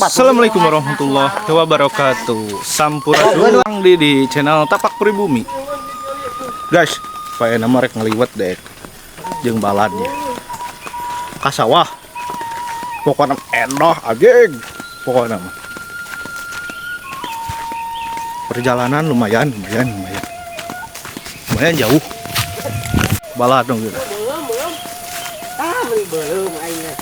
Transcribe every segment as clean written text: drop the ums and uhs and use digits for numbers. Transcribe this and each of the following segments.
Assalamualaikum warahmatullahi wabarakatuh. Sampurasun di channel Tapak Pribumi. Guys, supaya nama rek ngeliwat deh jeung baladnya. Kasawah. Pokoknya endah anjing. Pokoknya mah. Perjalanan lumayan jauh. Balad dong gitu. Belum aing.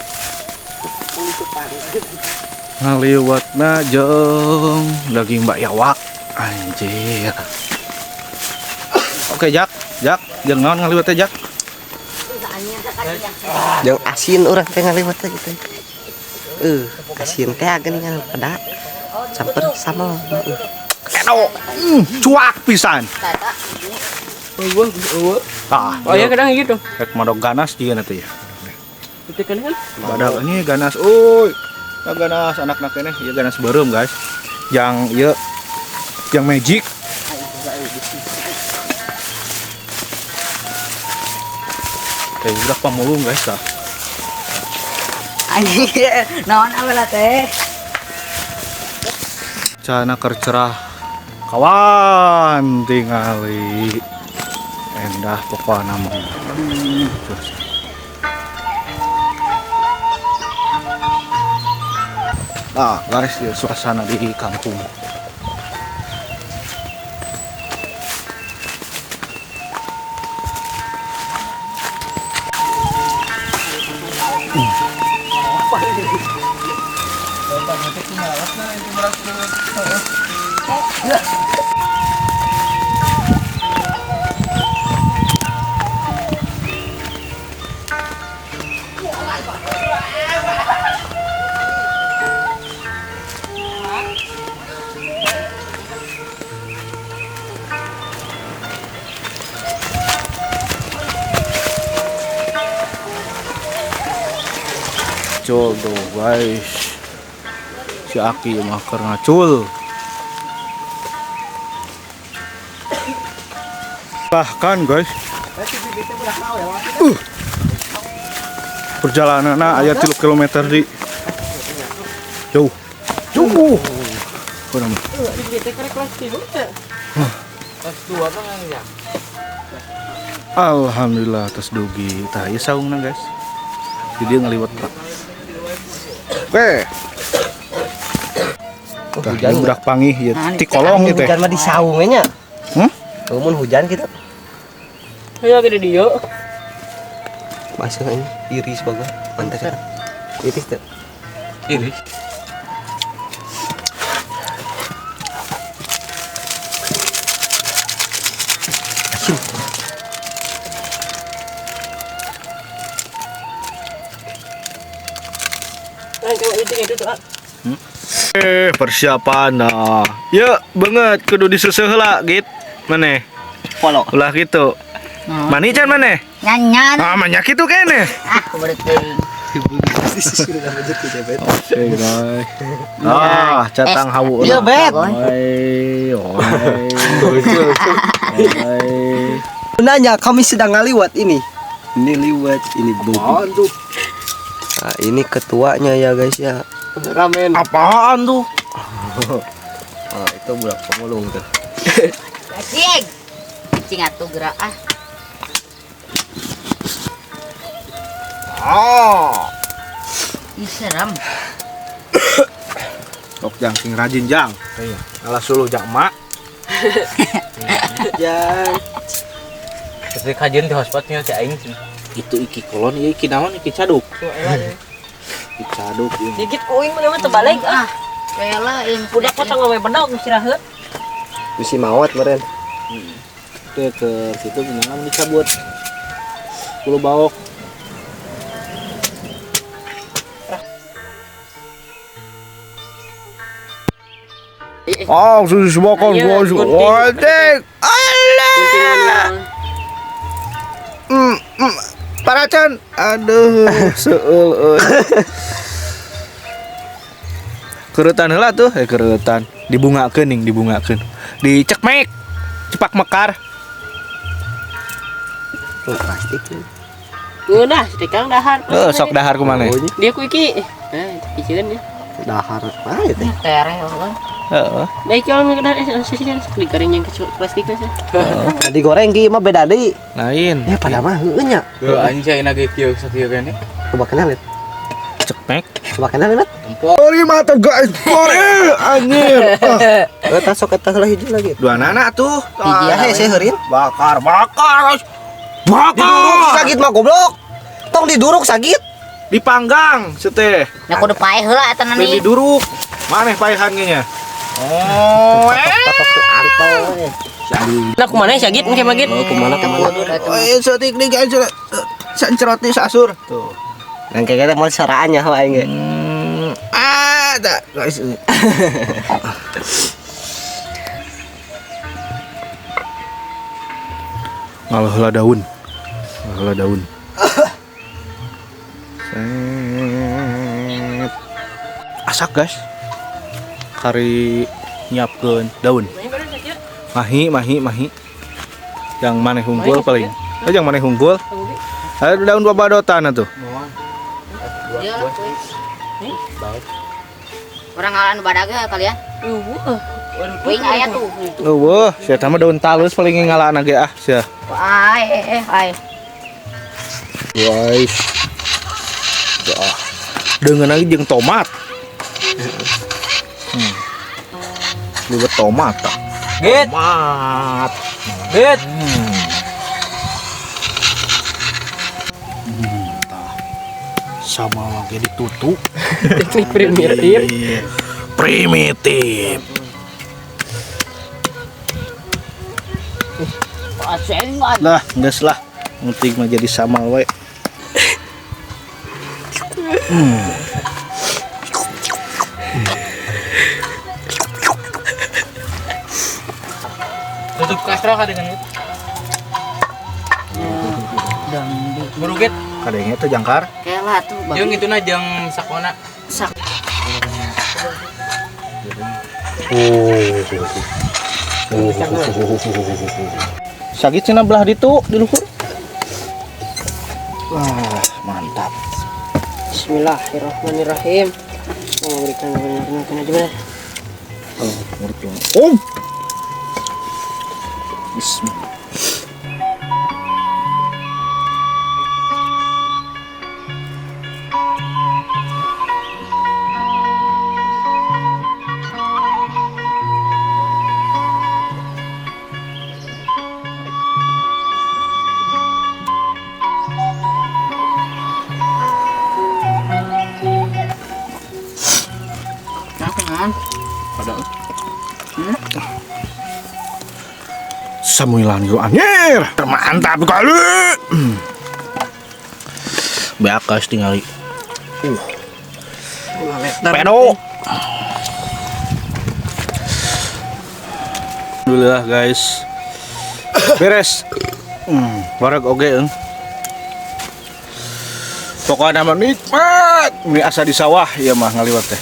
Ngaliwatna jeung daging mbak yawak anjir. Oke Jak jeung naon ngaliwat teh Jak? Jeung asin urang teh ngaliwat teh gitu. Asin teh geuningan pada samper sama. Edo. Cuak pisan. Oh ya kadang gitu. Rek madog ganas dia nanti ya. Itu kan Badak ini ganas, uy. Nah, ganas anak-anak ini, ya ganas berem guys. Yang magic. Kayak udah pamulung guys dah. Anjing, naon awelah teh? Cana kercerah kawan tingali. Endah pokoknya mah. Guys, ya, suasana di kampung. Cul tuh guys, si Aki mah keur ngacul. Bahkan guys, perjalanan aya 3 km di jauh. Kurang. Alhamdulillah atas dugi tah ieu saungna guys. Jadi ngaliwat Pak. Oke. Hujan budak panggih ya ti kolong gitu. Hujan mah di saung nya. Mun hujan kita. Ya gede dia. Masuk ini iris bagus. Mantap kan. Iris tuh. Iris. Persiapan ya banget kudu diseseh heula git maneh Polo. ulah gitu mani can maneh Nyanyan. manya kitu keneh Kumaha teuing. catang hawu Iya, Bet. Nanya kami sedang ngaliwat ini. Ini liwat, ini bobi. Nah, ini ketuanya ya guys ya. Ramen. Apaan tuh? Oh, itu budak pemulung tuh. Cing. Cing atuh gerak ah. Ih serem. Sok jang sing rajin jang. Iya. Alah suluh jang mak. Jang. Jadi kajian di hotspotnya si aing. Itu iki kolon ieu iki naon iki caduk. Iki caduk ieu. Dikit uing mah terbalik ah. Kayak lain. Budak kosong ngawe benak istirahat. Misi mawat meren. Teu ke situ gimana dicabut. Kulo baok. Sudah sebakan guys. Wadik. Allah. Paracan. Aduh, seueul. Kerutan heula tuh, kerutan. Dibungakeun ning, dibungakeun. Dicekmek. Cepak mekar. Tuh plastik. Udah, sedekang dahar. Sok dahar ku maneh. Dia ku iki. Nah, piceun ya. Dahar apa itu? Tereh Allah. Heeh. Baik kalau nggak sih beli kering yang kecil plastiknya sih. Digoreng ki mah beda deui. Lain. Ya pada mah heueuh nya. Tuh anjing lagi kieu sakieu kan nih. Coba kenal lihat. Cepek. Coba kenal lihat. Ori mata guys. Ori anjir. Eta sok eta heula hiji lagi. Dua anak tuh. Hiji ya saya heureun. Bakar, guys. Diduruk Bakar. sakit mah goblok. Tong diduruk sakit. Dipanggang seteh. Nah kudu paeh heula eta Beli nani. diduruk. Maneh paehan nya. Oh, Tatok ke antol. Nah kumana ya sagit mungkin magit. Oh, kemana kemana. Setik nih guys. Sancerot nih sasur. Tuh. Nang kayak kita mau saraannya wae ge. Ada guys. Ngalah daun. Ngalah daun. Set. Asak guys. Kari nyiapkeun daun. Mahi. Yang maneh hunggul paling. Yang maneh hunggul. Ada daun babadotan atuh. Iya lah kuy. Orang ngalan badaga kalian. Kuing aya tuh. Wah, sia tah mah daun talus paling ngalaan ge ah sia. Ai. Guys. Dah. Dengan lagi jeung tomat. Liwet tomat tah. Git, Tomat. git. Sama lagi ditutup. Teknik primitif. Primitif. Asengan. Lah, geus lah. Penting mah jadi sama we. Tutup kastro ka dengan itu. Buru git. Kadenge teh jangkar. Kela tuh Jeung itu na jeung sakona. Sakit cenah belah ditu di luhur. Wah, mantap. Bismillahirrahmanirrahim. Memberikan benar-benar aja. Oh, ngerti. Oh. Bismillah. Samuilan yo anjir, mantap kali. Beakas tinggali. Pedo. Alhamdulillah guys. Beres. Wareg oge. Pokoknya mah nikmat. Ini asa di sawah ya mah ngaliwat teh.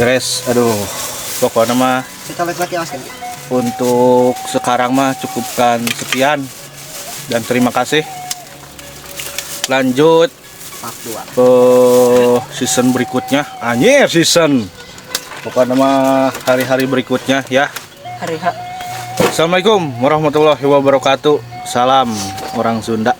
Beres. Aduh. Pokoknya mah Kita lihat lagi awas kan. untuk sekarang mah cukupkan sekian dan terima kasih. Lanjut Part 2. ke season berikutnya. Anjir season. Pokoknya mah hari-hari berikutnya ya. Hari H. Assalamualaikum warahmatullahi wabarakatuh. Salam orang Sunda.